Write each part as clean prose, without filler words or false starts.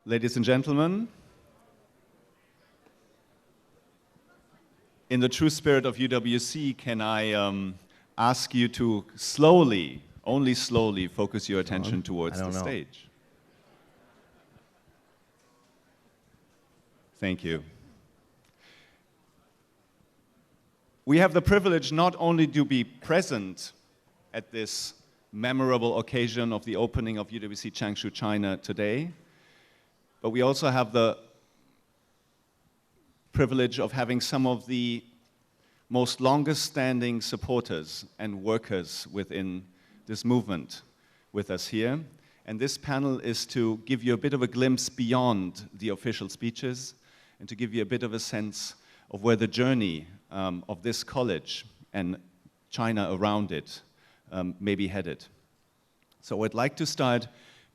Ladies and gentlemen, in the true spirit of UWC, can I ask you to slowly, only slowly, focus your attention towards the stage? Thank you. We have the privilege not only to be present at this memorable occasion of the opening of UWC Changshu, China today, but we also have the privilege of having some of the most longest standing supporters and workers within this movement with us here. And this panel is to give you a bit of a glimpse beyond the official speeches and to give you a bit of a sense of where the journey of this college and China around it may be headed. So I'd like to start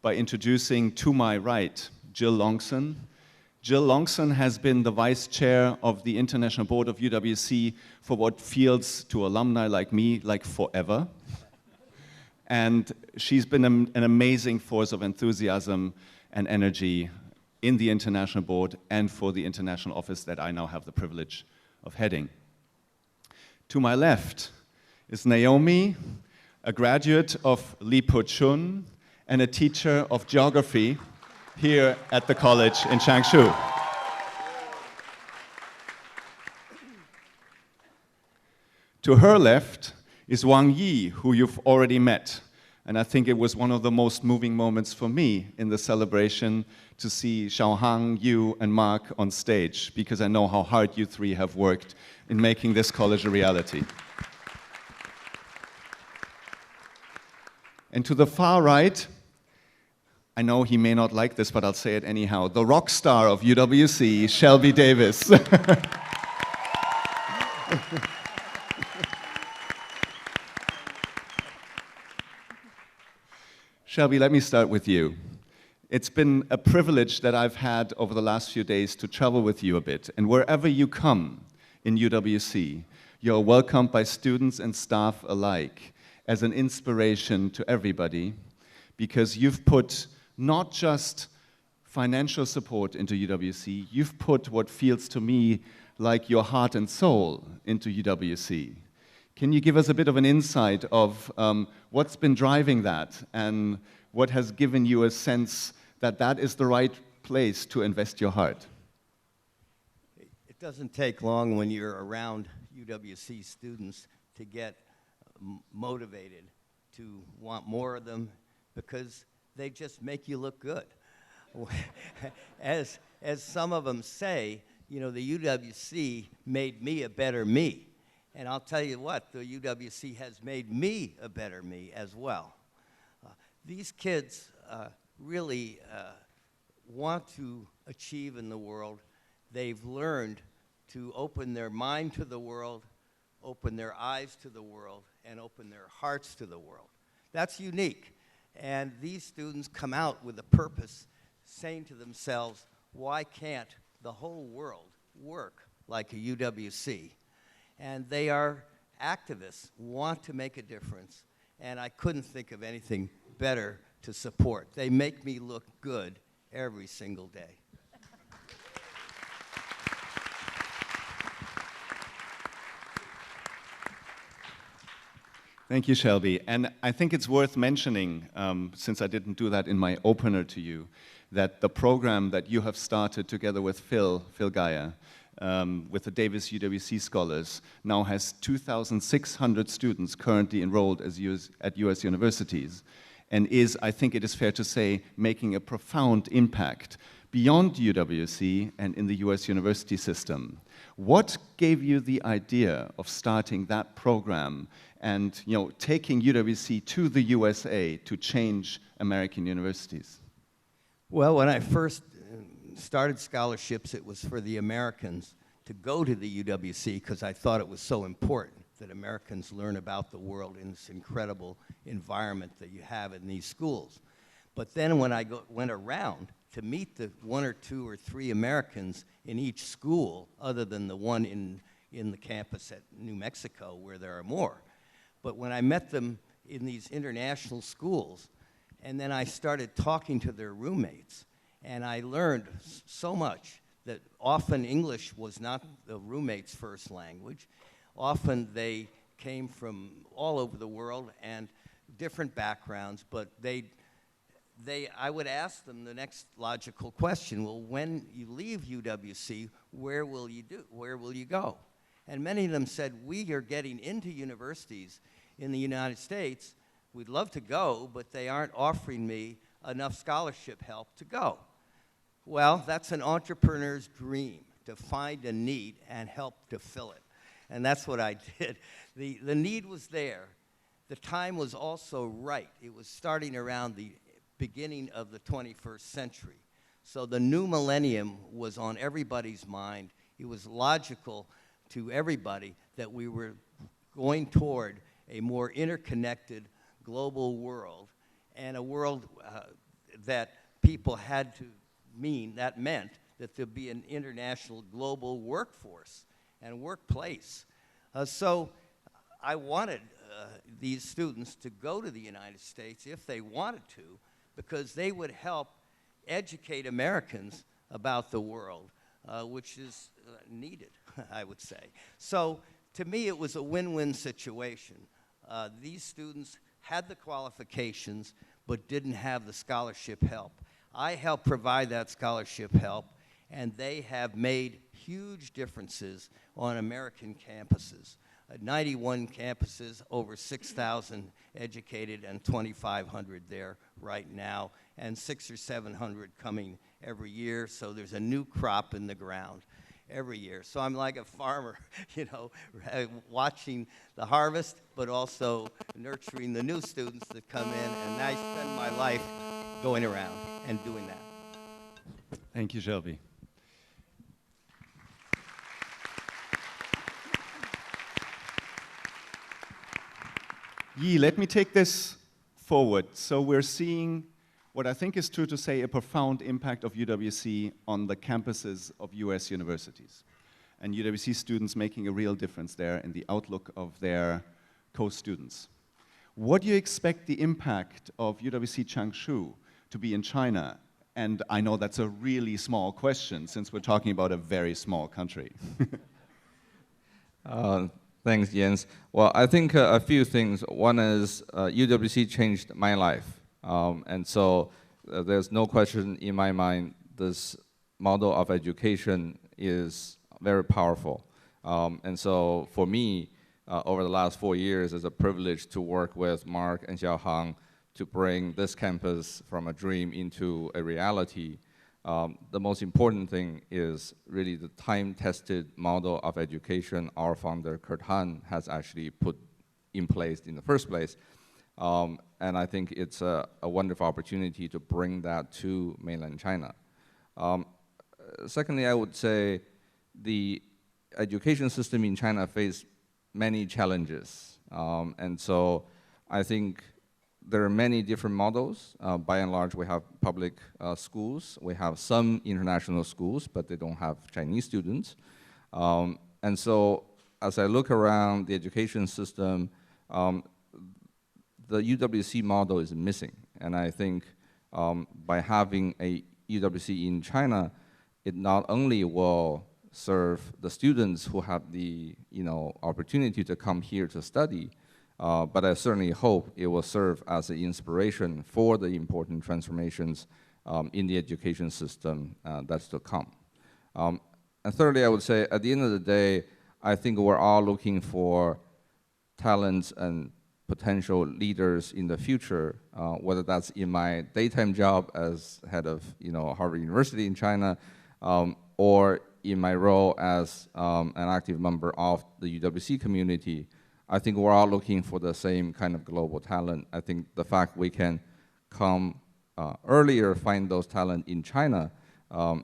by introducing to my right, Jill Longson. Jill Longson has been the vice chair of the International Board of UWC for what feels to alumni like me like forever. And she's been an amazing force of enthusiasm and energy in the International Board and for the international office that I now have the privilege of heading. To my left is Naomi, a graduate of Li Po Chun and a teacher of geography here at the college in Changshu. To her left is Wang Yi, who you've already met. And I think it was one of the most moving moments for me in the celebration to see Xiaohang, you, and Mark on stage, because I know how hard you three have worked in making this college a reality. And to the far right, I know he may not like this, but I'll say it anyhow, the rock star of UWC, Shelby Davis. Shelby, let me start with you. It's been a privilege that I've had over the last few days to travel with you a bit, and wherever you come in UWC, you're welcomed by students and staff alike as an inspiration to everybody, because you've put not just financial support into UWC, you've put what feels to me like your heart and soul into UWC. Can you give us a bit of an insight of what's been driving that and what has given you a sense that that is the right place to invest your heart? It doesn't take long when you're around UWC students to get motivated to want more of them, because they just make you look good. As some of them say, you know, the UWC made me a better me. And I'll tell you what, the UWC has made me a better me as well. These kids really want to achieve in the world. They've learned to open their mind to the world, open their eyes to the world, and open their hearts to the world. That's unique. And these students come out with a purpose, saying to themselves, why can't the whole world work like a UWC? And they are activists, want to make a difference, and I couldn't think of anything better to support. They make me look good every single day. Thank you, Shelby. And I think it's worth mentioning, since I didn't do that in my opener to you, that the program that you have started together with Phil Geyer, with the Davis UWC Scholars, now has 2,600 students currently enrolled at US universities, and is, I think it is fair to say, making a profound impact beyond UWC and in the US university system. What gave you the idea of starting that program and, you know, taking UWC to the USA to change American universities? Well, when I first started scholarships, it was for the Americans to go to the UWC, because I thought it was so important that Americans learn about the world in this incredible environment that you have in these schools. But then when I went around to meet the 1 or 2 or 3 Americans in each school, other than the one in the campus at New Mexico where there are more, but when I met them in these international schools, and then I started talking to their roommates, And I learned so much that often English was not the roommate's first language. Often they came from all over the world and different backgrounds, but I would ask them the next logical question, well, when you leave UWC, where will you go? And many of them said, we are getting into universities in the United States. We'd love to go, but they aren't offering me enough scholarship help to go. Well, that's an entrepreneur's dream, to find a need and help to fill it. And that's what I did. The need was there. The time was also right. It was starting around the beginning of the 21st century. So the new millennium was on everybody's mind. It was logical to everybody that we were going toward a more interconnected global world, and a world that people had to that meant that there'd be an international global workforce and workplace. So I wanted these students to go to the United States if they wanted to, because they would help educate Americans about the world, which is needed, I would say. So to me, it was a win-win situation. These students had the qualifications, but didn't have the scholarship help. I helped provide that scholarship help, and they have made huge differences on American campuses. 91 campuses, over 6,000 educated, and 2,500 there right now, and 600 or 700 coming every year. So there's a new crop in the ground every year. So I'm like a farmer, you know, watching the harvest, but also nurturing the new students that come in, and I spend my life going around and doing that. Thank you, Shelby. Yi, let me take this forward. So we're seeing what I think is true to say a profound impact of UWC on the campuses of US universities. And UWC students making a real difference there in the outlook of their co-students. What do you expect the impact of UWC Changshu to be in China? And I know that's a really small question since we're talking about a very small country. Thanks, Jens. Well, I think a few things. One is UWC changed my life. And so there's no question in my mind this model of education is very powerful. And so for me, over the last 4 years, it's a privilege to work with Mark and Xiaohang to bring this campus from a dream into a reality. The most important thing is really the time-tested model of education our founder, Kurt Han, has actually put in place in the first place. And I think it's a wonderful opportunity to bring that to mainland China. Secondly, I would say the education system in China faces many challenges. And so I think there are many different models. By and large, we have public schools. We have some international schools, but they don't have Chinese students. And so as I look around the education system, the UWC model is missing. And I think by having a UWC in China, it not only will serve the students who have the opportunity to come here to study, but I certainly hope it will serve as an inspiration for the important transformations in the education system that's to come. And thirdly, I would say at the end of the day, I think we're all looking for talents and potential leaders in the future, whether that's in my daytime job as head of Harvard University in China, or in my role as an active member of the UWC community. I think we're all looking for the same kind of global talent. I think the fact we can come earlier, find those talent in China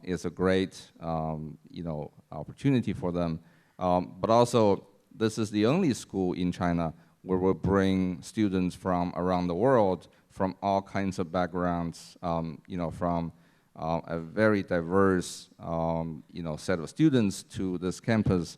is a great opportunity for them. But also, this is the only school in China where we'll bring students from around the world, from all kinds of backgrounds, from a very diverse set of students to this campus.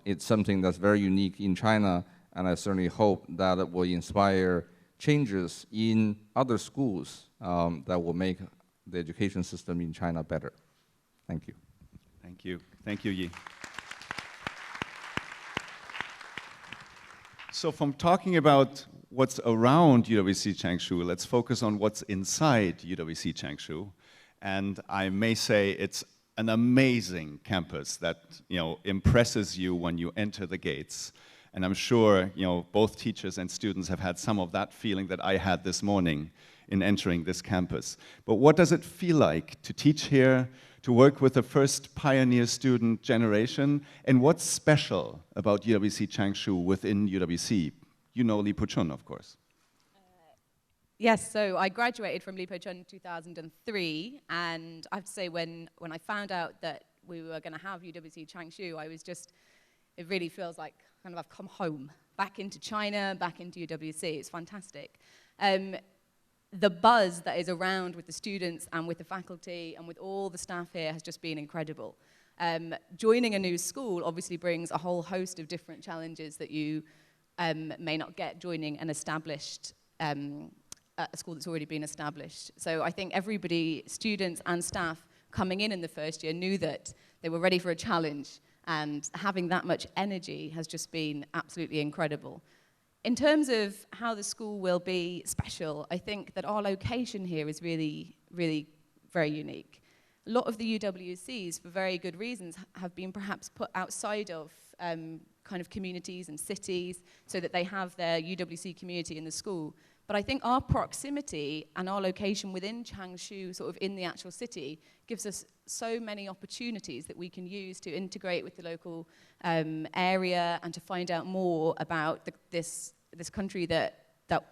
It's something that's very unique in China, and I certainly hope that it will inspire changes in other schools that will make the education system in China better. Thank you. Thank you. Thank you, Yi. So from talking about what's around UWC Changshu, let's focus on what's inside UWC Changshu. And I may say it's an amazing campus that impresses you when you enter the gates. And I'm sure both teachers and students have had some of that feeling that I had this morning in entering this campus. But what does it feel like to teach here, to work with the first pioneer student generation? And what's special about UWC Changshu within UWC? You know Li Puchun, of course. Yes, so I graduated from Li Puchun in 2003, and I have to say when I found out that we were going to have UWC Changshu, it really feels like kind of I've come home, back into China, back into UWC. It's fantastic. The buzz that is around with the students and with the faculty and with all the staff here has just been incredible. Joining a new school obviously brings a whole host of different challenges that you may not get joining an established a school that's already been established. So I think everybody, students and staff coming in the first year, knew that they were ready for a challenge, and having that much energy has just been absolutely incredible. In terms of how the school will be special, I think that our location here is really, really very unique. A lot of the UWCs, for very good reasons, have been perhaps put outside of kind of communities and cities so that they have their UWC community in the school. But I think our proximity and our location within Changshu, sort of in the actual city, gives us so many opportunities that we can use to integrate with the local area and to find out more about this country that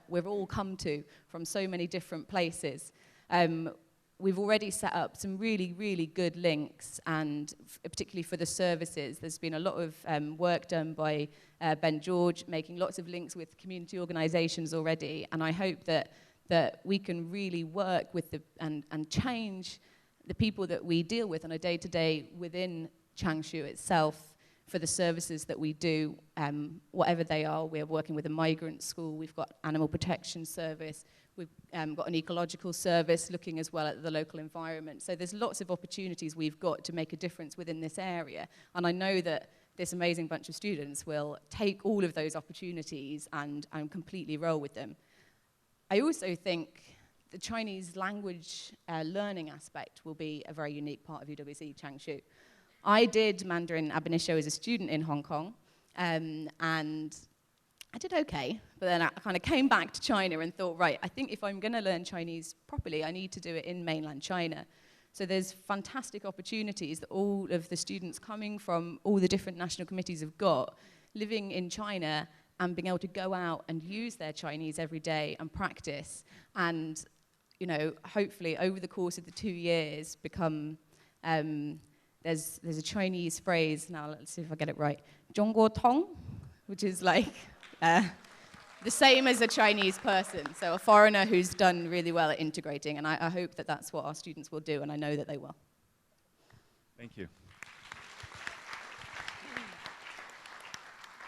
we've all come to from so many different places. We've already set up some really, really good links, and particularly for the services, there's been a lot of work done by Ben George, making lots of links with community organizations already, and I hope that we can really work with and change the people that we deal with on a day-to-day within Changshu itself for the services that we do, whatever they are. We're working with a migrant school, we've got animal protection service, we've got an ecological service looking as well at the local environment. So there's lots of opportunities we've got to make a difference within this area. And I know that this amazing bunch of students will take all of those opportunities and completely roll with them. I also think the Chinese language learning aspect will be a very unique part of UWC Changshu. I did Mandarin ab initio as a student in Hong Kong, and I did okay, but then I kind of came back to China and thought, right, I think if I'm going to learn Chinese properly, I need to do it in mainland China. So there's fantastic opportunities that all of the students coming from all the different national committees have got, living in China and being able to go out and use their Chinese every day and practice, and hopefully over the course of the 2 years become, there's a Chinese phrase, now let's see if I get it right, 中国通, which is like the same as a Chinese person, so a foreigner who's done really well at integrating, and I hope that that's what our students will do, and I know that they will. Thank you.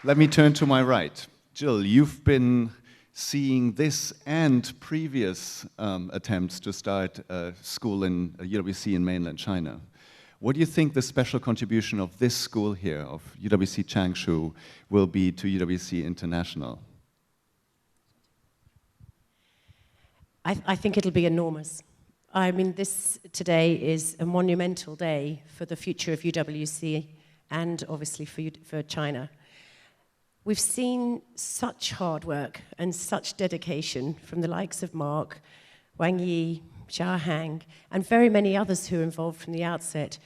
Let me turn to my right. Jill, you've been seeing this and previous attempts to start a school in UWC in mainland China. What do you think the special contribution of this school here, of UWC Changshu, will be to UWC International? I think it'll be enormous. I mean, this today is a monumental day for the future of UWC and obviously for China. We've seen such hard work and such dedication from the likes of Mark, Wang Yi, Xia Hang, and very many others who are involved from the outset.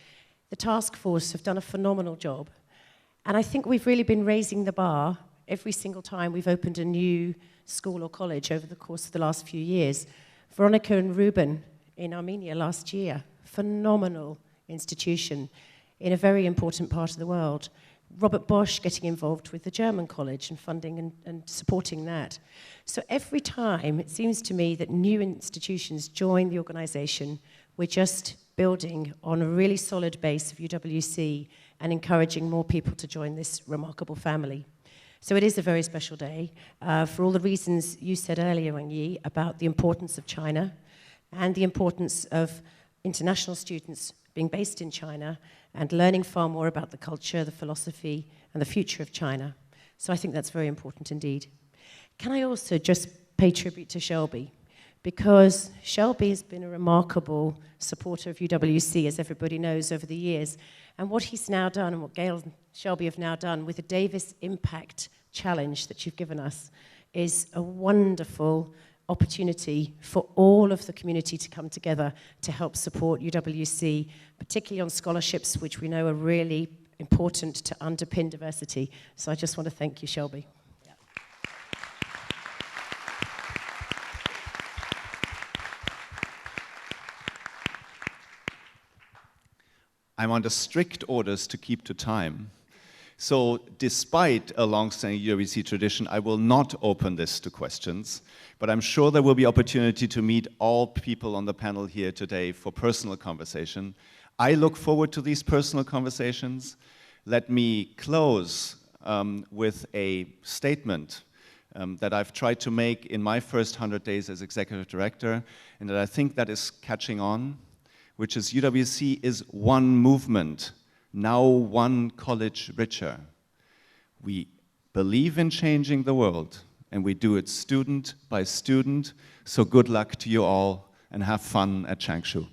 The task force have done a phenomenal job. And I think we've really been raising the bar every single time we've opened a new school or college over the course of the last few years. Veronica and Ruben in Armenia last year, phenomenal institution in a very important part of the world. Robert Bosch getting involved with the German college and funding and supporting that. So every time it seems to me that new institutions join the organization, we're just building on a really solid base of UWC and encouraging more people to join this remarkable family. So it is a very special day for all the reasons you said earlier, Wang Yi, about the importance of China and the importance of international students being based in China and learning far more about the culture, the philosophy, and the future of China. So I think that's very important indeed. Can I also just pay tribute to Shelby? Because Shelby has been a remarkable supporter of UWC, as everybody knows, over the years. And what he's now done, and what Gail and Shelby have now done with the Davis Impact Challenge that you've given us, is a wonderful opportunity for all of the community to come together to help support UWC, particularly on scholarships, which we know are really important to underpin diversity. So I just want to thank you, Shelby. I'm under strict orders to keep to time. So despite a long-standing UWC tradition, I will not open this to questions, but I'm sure there will be opportunity to meet all people on the panel here today for personal conversation. I look forward to these personal conversations. Let me close with a statement that I've tried to make in my first 100 days as executive director, and that I think that is catching on, which is UWC is one movement, now one college richer. We believe in changing the world, and we do it student by student, so good luck to you all, and have fun at Changshu.